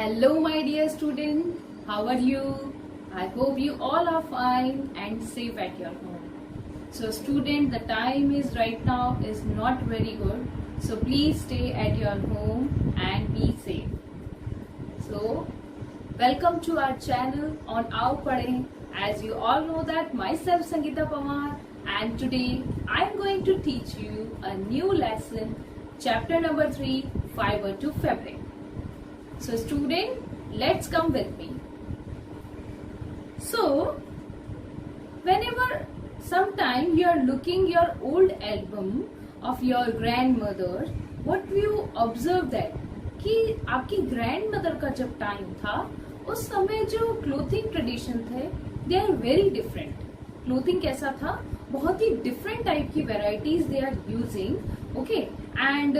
Hello, my dear student. How are you? I hope you all are fine and safe at your home. So, student, the time is right now is not very good. So, please stay at your home and be safe. So, welcome to our channel on Aao Padhe. As you all know that myself Sangeeta Pawar, and today I am going to teach you a new lesson, chapter number 3, Fiber to Fabric. So student, let's come with me. So, whenever sometime you are looking your old album of your grandmother, what do you observe that कि आपकी grandmother का जब time था, उस समय जो clothing tradition थे, they are very different. Clothing कैसा था? बहुत ही different type की varieties they are using, okay? And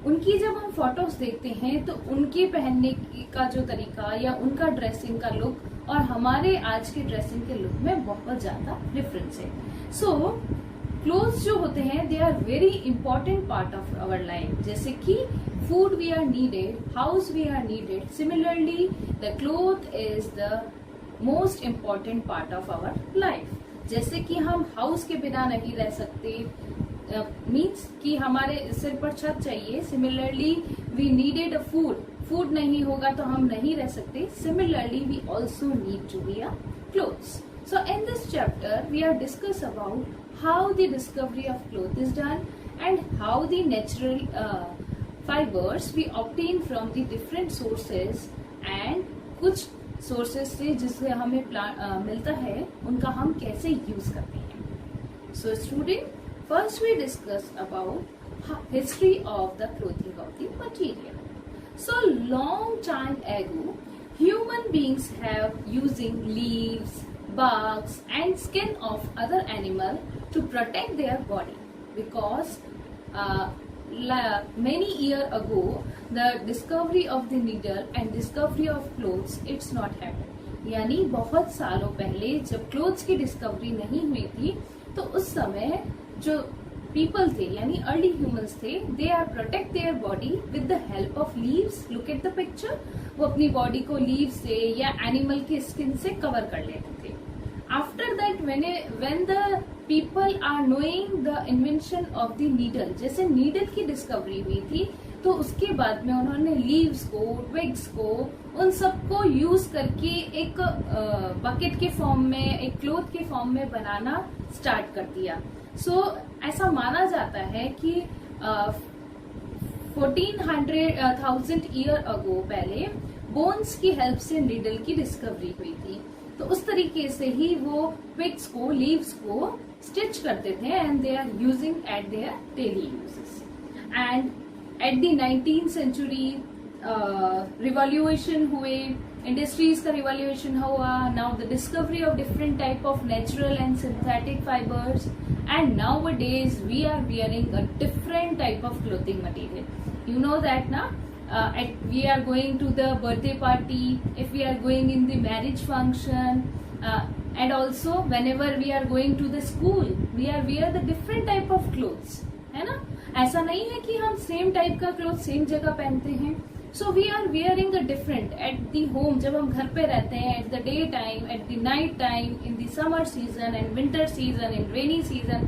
उनकी जब हम फोटोज देखते हैं तो उनके पहनने का जो तरीका या उनका ड्रेसिंग का लुक और हमारे आज के ड्रेसिंग के लुक में बहुत ज्यादा डिफरेंस है. सो क्लोथ्स जो होते हैं they are very important part of our life. जैसे कि food we are needed, house we are needed, similarly the cloth is the most important part of our life. जैसे कि हम हाउस के बिना नहीं रह सकते, मीन्स कि हमारे सिर पर छत चाहिए. Similarly we needed a food नहीं होगा तो हम नहीं रह सकते. Similarly we also need to be a clothes. So in this chapter we are discuss about how the discovery of cloth is done and how the natural fibres we obtain from the different sources and कुछ sources से जिससे हमें मिलता है उनका हम कैसे use करते हैं. So student, first we discuss about history of the clothing of the material. So long time ago, human beings have using leaves, barks and skin of other animal to protect their body because many year ago the discovery of the needle and discovery of clothes it's not happened. यानी बहुत सालों पहले जब clothes की discovery नहीं हुई थी तो उस समय जो पीपल थे यानी अर्ली ह्यूमंस थे, they are protect their body with the help of leaves. Look at the picture. वो अपनी बॉडी को लीव से या एनिमल के स्किन से कवर कर लेते थे. After that when the people are knowing the invention of the needle, जैसे नीडल की डिस्कवरी हुई थी तो उसके बाद में उन्होंने लीव्स को, ट्विग्स को, उन सबको यूज करके एक बकेट के फॉर्म में, एक क्लोथ के फॉर्म में बनाना स्टार्ट कर दिया. सो ऐसा माना जाता है कि 1400,000 ईयर अगो पहले बोन्स की हेल्प से नीडल की डिस्कवरी हुई थी. तो उस तरीके से ही वो ट्विग्स को, लीव्स को स्टिच करते थे and they are using at their daily uses. And at the 19th century revolution हुए, इंडस्ट्रीज का रिवॉल्यूशन हुआ. Now the discovery of different type of natural and synthetic fibres and nowadays we are wearing a different type of clothing material. You know that na, we are going to the birthday party, if we are going in the marriage function, and also whenever we are going to the school we are wear the different type of clothes, है ना. ऐसा नहीं है कि हम same type का cloth same जगह पहनते हैं. So we are wearing a different at the home, जब हम घर पे रहते हैं, at the day time, at the night time, in the summer season and winter season, in rainy season,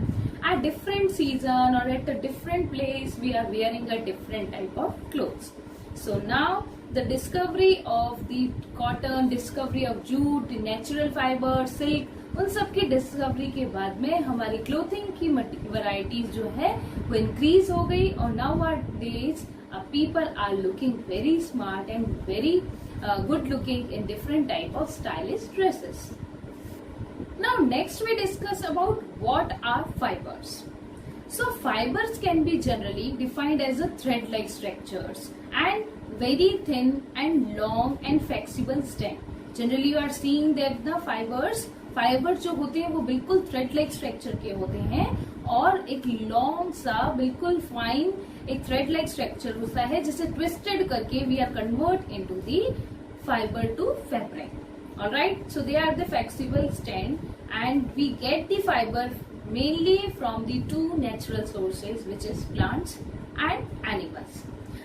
at different season or at a different place we are wearing a different type of clothes. So now the discovery of the cotton, discovery of jute, the natural fiber, silk, उन सब की discovery के बाद में हमारी clothing की varieties जो है वो इंक्रीज हो गई और now our days people are looking very smart and very good looking in different type of stylish dresses. Now next we discuss about what are fibers. So fibers can be generally defined as a thread like structures and very thin and long and flexible stem. Generally you are seeing that the fibre जो होते हैं वो बिल्कुल thread like structure के होते हैं और एक लॉन्ग सा बिल्कुल फाइन एक थ्रेड लाइक स्ट्रक्चर होता है जिसे ट्विस्टेड करके we are convert into the fibre to fabric. Alright, so they are the flexible stand and we get the fibre mainly from the two natural sources which is plants and animals.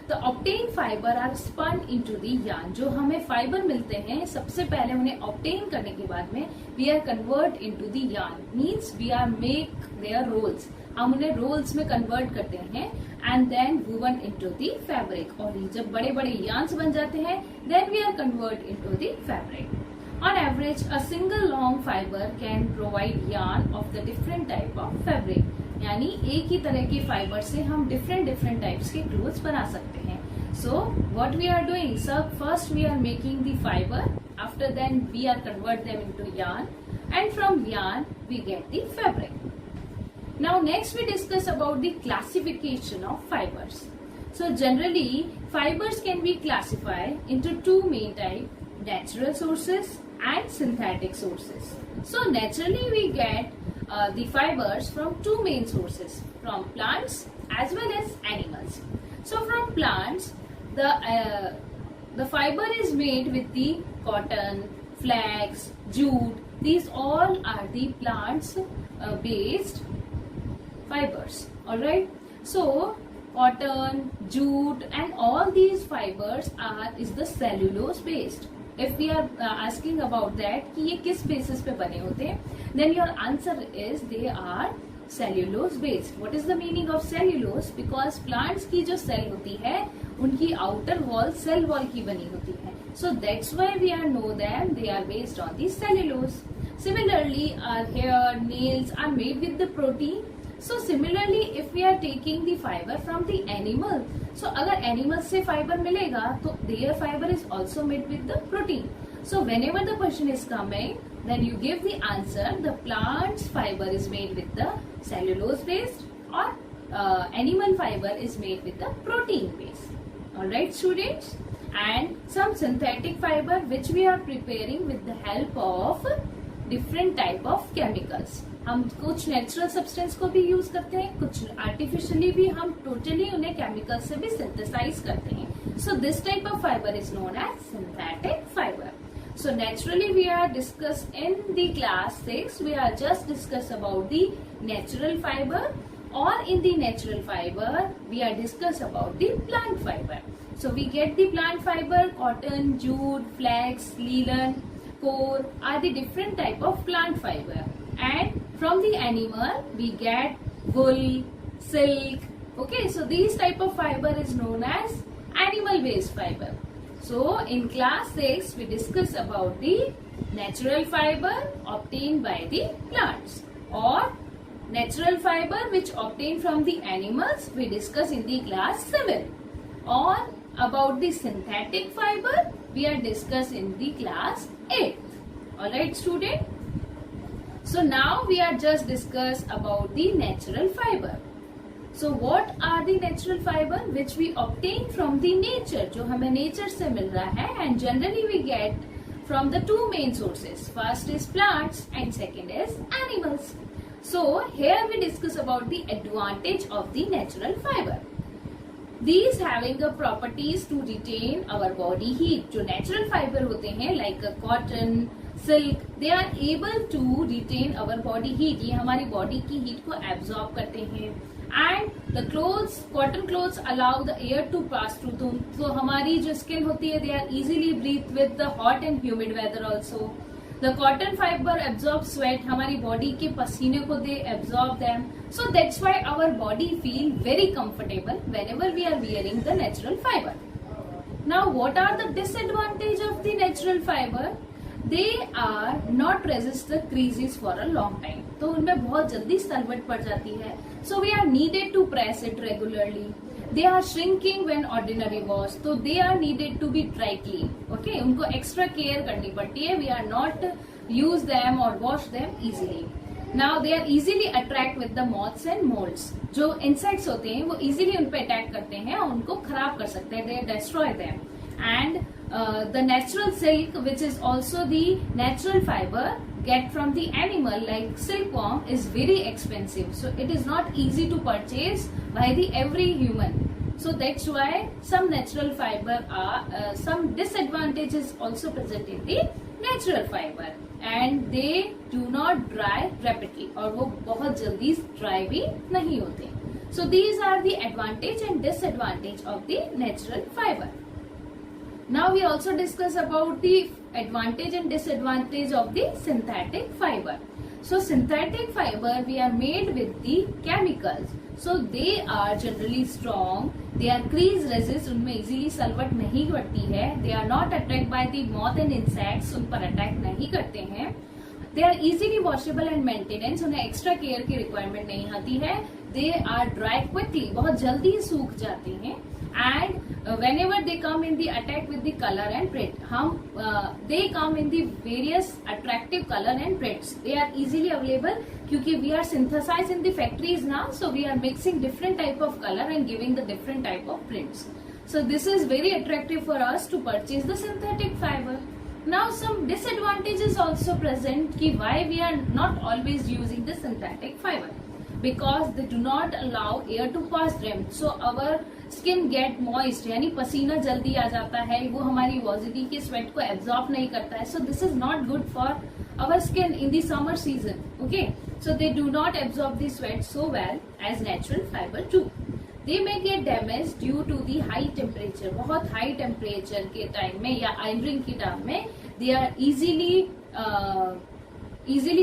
the obtained fiber are spun into the yarn. जो हमें fibre मिलते हैं सबसे पहले उन्हें obtain करने के बाद में we are convert into the yarn, means we are make their rolls. हम उन्हें रोल्स में कन्वर्ट करते हैं and then woven into the fabric. और जब बड़े बड़े yarns बन जाते हैं then we are convert into the fabric. On average, a single long fiber can provide yarn of the different type of fabric. यानी एक ही तरह की फाइबर से हम डिफरेंट टाइप्स के क्लोथ्स बना सकते हैं. So what we are doing, sir first we are making the fibre, after then we are convert them into yarn and from yarn we get the fabric. Now next we discuss about the classification of fibers. So generally fibers can be classified into two main types, natural sources and synthetic sources. So naturally we get the fibers from two main sources, from plants as well as animals. So from plants, the fiber is made with the cotton, flax, jute. These all are the plants based fibers. All right. So cotton, jute, and all these fibers is the cellulose based. If we are asking about that कि ये किस basis पे बने होते हैं, then your answer is they are cellulose based. What is the meaning of cellulose? Because plants की जो cell होती है उनकी outer wall cell wall की बनी होती है. So that's why we are know them they are based on the cellulose. Similarly, our hair, nails are made with the protein. So similarly, if we are taking the fiber from the animal, so अगर animal से fiber मिलेगा तो their fiber is also made with the protein. So whenever the question is coming, then you give the answer. The plant's fiber is made with the cellulose based or animal fiber is made with the protein base. All right, students. And some synthetic fiber which we are preparing with the help of different type of chemicals. हम कुछ natural substance को भी use करते हैं, कुछ artificially भी हम totally उन्हें केमिकल से भी सिंथेसाइज करते हैं. So this type of fibre is known as synthetic fibre. So naturally we are discuss in the class 6 we are just discuss about the natural fiber, or in the natural fiber we are discuss about the plant fiber. So we get the plant fiber, cotton, jute, flax, linen, core are the different type of plant fiber, and from the animal we get wool, silk. Okay, so these type of fiber is known as animal based fiber. So in class 6 we discuss about the natural fiber obtained by the plants, or natural fiber which obtained from the animals we discuss in the class 7, or about the synthetic fiber we are discuss in the class 8. Alright student. So now we are just discuss about the natural fiber. So what are the natural fiber which we obtain from the nature, जो हमें nature से मिल रहा है, and generally we get from the two main sources. First is plants and second is animals. So here we discuss about the advantage of the natural fiber. These having the properties to retain our body heat. जो natural fiber होते हैं like cotton, silk, they are able to retain our body heat. ये हमारी body की heat को absorb करते हैं. And the clothes, cotton clothes allow the air to pass through them. So हमारी जो skin होती है they are easily breathe with the hot and humid weather also. The cotton fiber absorbs sweat. हमारी body के पसीने को they absorb them. So that's why our body feel very comfortable whenever we are wearing the natural fiber. Now what are the disadvantage of the natural fiber? They are not resist the creases for a long time. तो उनमें बहुत जल्दी सलवट पड़ जाती है. So we are needed to press it regularly. They are shrinking when ordinary wash. तो they are needed to be dry clean. Okay, उनको extra care करनी पड़ती है. We are not use them or wash them easily. Now they are easily attract with the moths and molds. जो insects होते हैं वो easily उन पे attack करते हैं और उनको खराब कर सकते हैं. They destroy them. And the natural silk, which is also the natural fiber get from the animal like silkworm, is very expensive. So it is not easy to purchase by the every human. So that's why some natural fiber are some disadvantages also present in the natural fiber, and they do not dry rapidly, और वो बहुत जल्दी dry भी नहीं होते. So these are the advantage and disadvantage of the natural fiber. Now we also discuss about the advantage and disadvantage of the synthetic fiber. So synthetic fiber we are made with the chemicals. So they are generally strong. They are crease resist. उनमें easily सलवट नहीं करती है. They are not attacked by the moth and insects. उन पर attack नहीं करते हैं. They are easily washable and maintenance. उन्हें एक्स्ट्रा केयर की रिक्वायरमेंट नहीं आती है. They are dry quickly. बहुत जल्दी सूख जाते हैं. And whenever they come in the attack with the color and print, they come in the various attractive color and prints. They are easily available क्योंकि we are synthesized in the factories now, so we are mixing different type of color and giving the different type of prints. So this is very attractive for us to purchase the synthetic fiber. Now some disadvantages also present कि why we are not always using the synthetic fiber. Because they do not allow air to pass them, so our skin get moist, यानी पसीना जल्दी आ जाता है, वो हमारी वॉजिटी के sweat को एब्जॉर्ब नहीं करता है. So this is not good for our skin in the summer season. Okay, so they do not absorb the sweat so well as natural fiber do. They may get damaged due to the high temperature. बहुत high temperature के time में या ironing के time में they are easily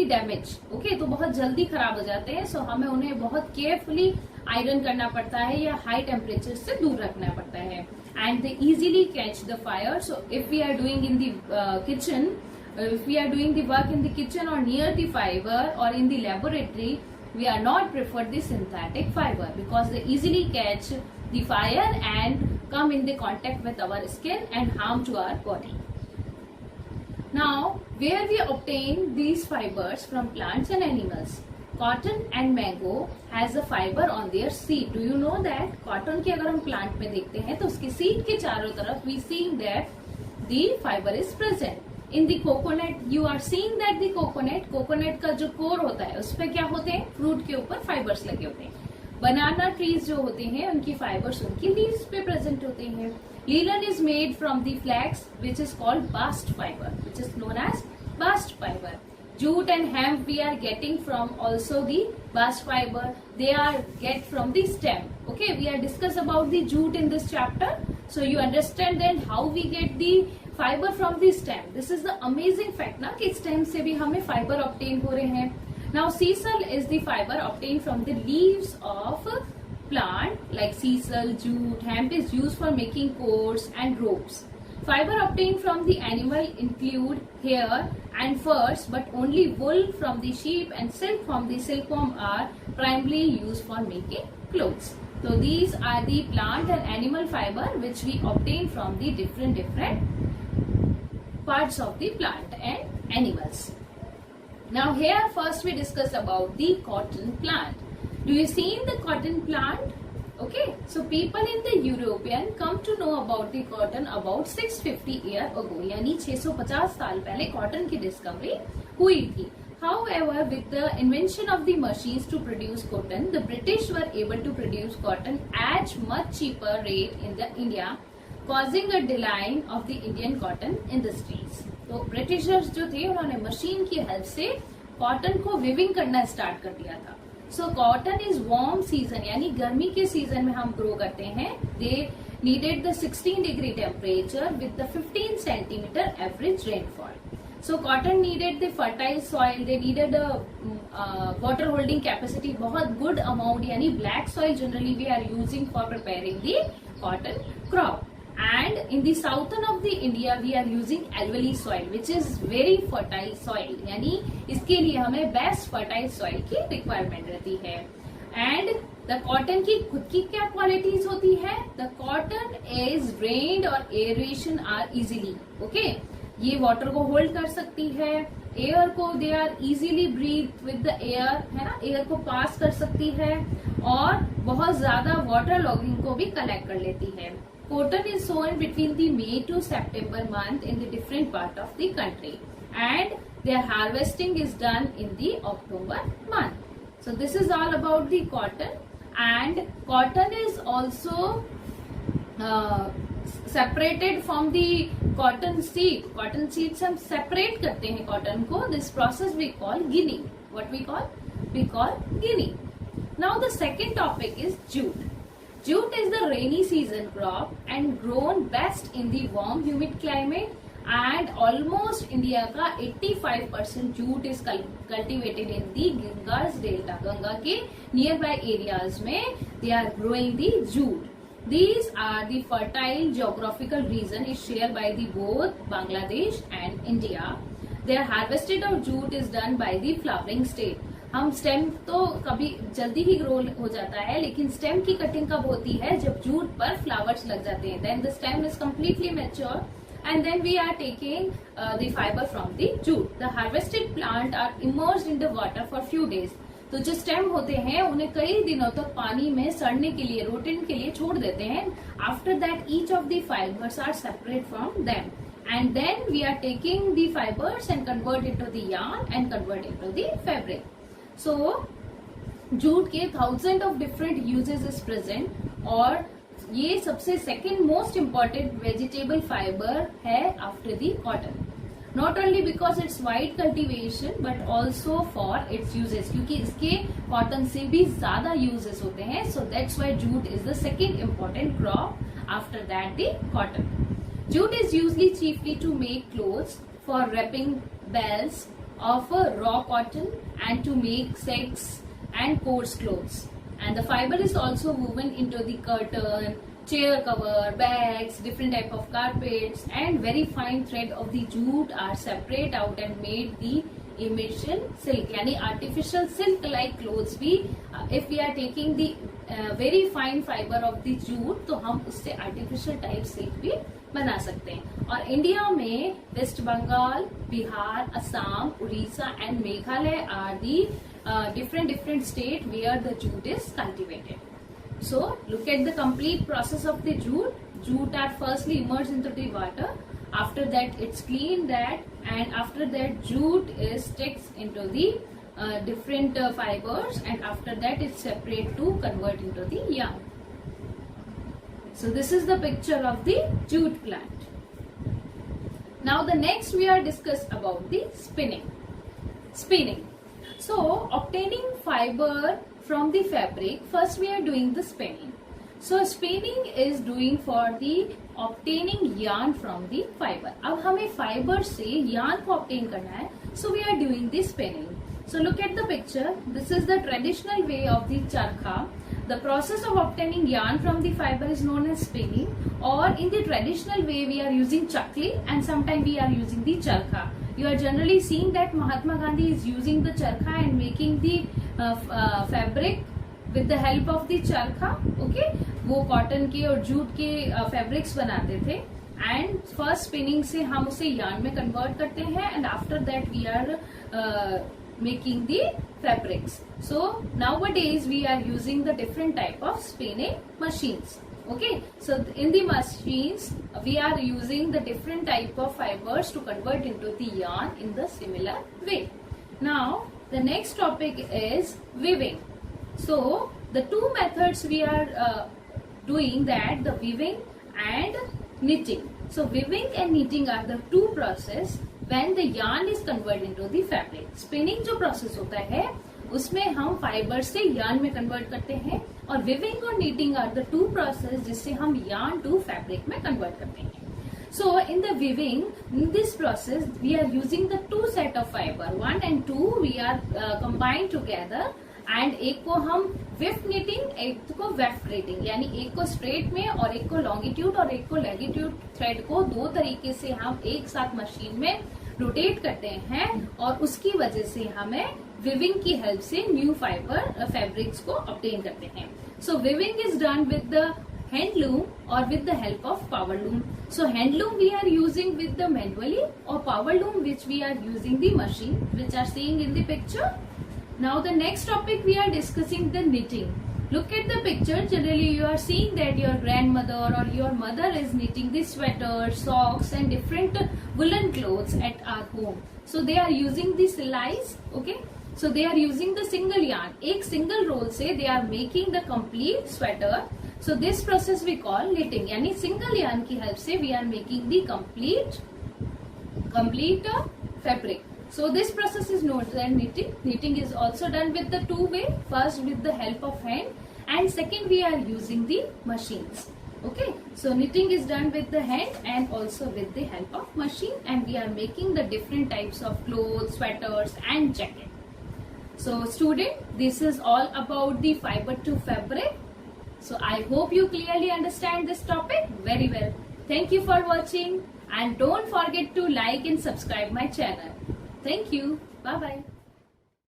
damage. Okay, तो बहुत जल्दी खराब हो जाते हैं. सो हमें उन्हें बहुत केयरफुली आयरन करना पड़ता है या हाई टेम्परेचर से दूर रखना पड़ता है. And they easily catch the fire. So if we are doing in the kitchen, if we are doing the work in the kitchen or near the fiber or in the laboratory, we are not prefer the synthetic fiber because they easily catch the fire and come in the contact with our skin and harm to our body. Now, where we obtain these fibers from plants and animals? Cotton and mango has a fiber on their seed. Do you know that? Cotton के अगर हम plant में देखते हैं तो उसकी seed के चारों तरफ we seeing that the fiber is present. In the coconut, you are seeing that the coconut का जो core होता है उस पे क्या होते हैं? Fruit के ऊपर fibers लगे होते हैं. Banana trees जो होते हैं उनकी fibers उनकी leaves पे present होते हैं. Linen is made from the flax, which is called bast fiber, which is known as bast fiber. Jute and hemp we are getting from also the bast fiber. They are get from the stem. Okay, we are discuss about the jute in this chapter. So you understand then how we get the fiber from the stem. This is the amazing fact ना कि stem से भी हमें fiber obtain हो रहे हैं. Now sisal is the fiber obtained from the leaves of plant like sisal, jute, hemp is used for making coats and ropes. Fiber obtained from the animal include hair and furs, but only wool from the sheep and silk from the silkworm are primarily used for making clothes. So these are the plant and animal fiber which we obtain from the different parts of the plant and animals. Now here first we discuss about the cotton plant. Do you see the cotton plant? Okay, so people in the European come to know about the cotton about 650 years ago. यानी 650 साल पहले cotton की discovery हुई थी. However, with the invention of the machines to produce cotton, the British were able to produce cotton at much cheaper rate in the India, causing a decline of the Indian cotton industries. तो Britishers जो थे उन्होंने machine की help से cotton को viewing करना start कर दिया था. So cotton is warm season यानी गर्मी के सीजन में हम ग्रो करते हैं. They needed the 16 degree temperature with the 15 centimetre average rainfall. So cotton needed the fertile soil. They needed water holding capacity बहुत गुड अमाउंट यानी black soil generally we are using for preparing the cotton crop. And in the southern of the India we are using alluvial soil which is very fertile soil. यानी इसके लिए हमें best fertile soil की requirement रहती है. And the cotton की खुद की क्या qualities होती है? The cotton is drained और aeration are easily. Okay, ये water को hold कर सकती है. एयर को they are easily breathe with the air है ना, एयर को पास कर सकती है और बहुत ज्यादा वाटर लॉगिंग को भी कलेक्ट कर लेती है. Cotton is sown between the May to September month in the different part of the country and their harvesting is done in the October month. So this is all about the cotton. And cotton is also separated from the cotton seed. Cotton seed से हम separate करते हैं cotton को. This process we call ginning. What we call? We call ginning. Now the second topic is jute. Jute is the rainy season crop and grown best in the warm humid climate, and almost India का 85% jute is cultivated in the Ganga's delta. Ganga के nearby areas में they are growing the jute. These are the fertile geographical region is shared by the both Bangladesh and India. Their harvested of jute is done by the flowering stage. हम stem तो कभी जल्दी ही grow हो जाता है, लेकिन stem की cutting कब होती है, जब जूट पर फ्लावर्स लग जाते हैं. Then the stem is completely mature and then we are taking the fiber from the jute. The harvested plant are immersed in the water for few days. तो जो स्टेम होते हैं उन्हें कई दिनों तक पानी में सड़ने के लिए, रोटेन के लिए छोड़ देते हैं. After that each of the fibres are separate from them, and then we are taking the fibers and convert into the yarn and convert into the fabric. So jute के 1000 of different uses is present, और ये सबसे second most important vegetable fibre है after the cotton. Not only because its wide cultivation but also for its uses, क्योंकि इसके cotton से भी ज्यादा यूजेस होते हैं. So that's why jute is the second important crop after that the cotton. Jute is usually chiefly to make clothes, for wrapping bells of raw cotton, and to make sacks and coarse clothes. And the fiber is also woven into the curtain, chair cover, bags, different type of carpets, and very fine thread of the jute are separate out and made the imitation silk. यानी artificial silk like clothes भी, if we are taking the very fine fiber of the jute, तो हम उससे artificial type silk भी बना सकते हैं. और इंडिया में West Bengal, Bihar, Assam, Orissa and Meghalaya are the different state where the jute is cultivated. So look at the complete process of the jute. Jute are firstly immersed into the water. After that it's cleaned that, and after that jute is stitched into the different fibers, and after that it's separate to convert into the yarn. So this is the picture of the jute plant. Now the next we are discuss about the spinning. Spinning. So obtaining fiber from the fabric, first we are doing the spinning. So spinning is doing for the obtaining yarn from the fiber. अब हमें fiber से yarn को obtain करना है, so we are doing the spinning. So look at the picture. This is the traditional way of the charkha. The process of obtaining yarn from the fiber is known as spinning, or in the traditional way we are using chakli, and sometimes we are using the charkha. You are generally seeing that Mahatma Gandhi is using the charkha and making the fabric with the help of the charkha. Okay, वो cotton के और jute के fabrics बनाते थे, and first spinning से हम उसे yarn में कन्वर्ट करते हैं, and after that we are making the fabrics. So nowadays we are using the different type of spinning machines. Okay, so in the machines we are using the different type of fibers to convert into the yarn in the similar way. Now the next topic is weaving. So the two methods we are doing that, the weaving and knitting. So weaving and knitting are the two process when the yarn is converted into the fabric. Spinning जो process होता है उसमें हम fibre से yarn में convert करते हैं, और weaving और knitting are the two process जिससे हम yarn to fabric में convert करते हैं. So in the weaving, in this process we are using the two set of fiber, 1 and 2 we are combined together, and एक को हम weft knitting, एक को वेफ्ट निटिंग, यानी एक को स्ट्रेट में और एक को लॉन्गिट्यूड और एक को लैगिट्यूड थ्रेड को दो तरीके से हम एक साथ मशीन में रोटेट करते हैं, और उसकी वजह से हमें विविंग की हेल्प से न्यू फाइबर फैब्रिक्स को ऑब्टेन करते हैं. So weaving is done with the handloom or with the help of power loom. So handloom we are using with the manually, or power loom which we are using the machine, which are seeing in the picture. Now the next topic we are discussing the knitting. Look at the picture. Generally you are seeing that your grandmother or your mother is knitting the sweaters, socks and different woolen clothes at our home. So they are using the silais. Okay, so they are using the single yarn. एक single roll से they are making the complete sweater. So this process we call knitting. यानी single yarn की help से we are making the complete fabric. So this process is known as knitting. Knitting is also done with the two way. First with the help of hand, and second we are using the machines. Okay, so knitting is done with the hand and also with the help of machine, and we are making the different types of clothes, sweaters and jacket. So student, this is all about the fiber to fabric. So I hope you clearly understand this topic very well. Thank you for watching, and don't forget to like and subscribe my channel. Thank you. Bye bye.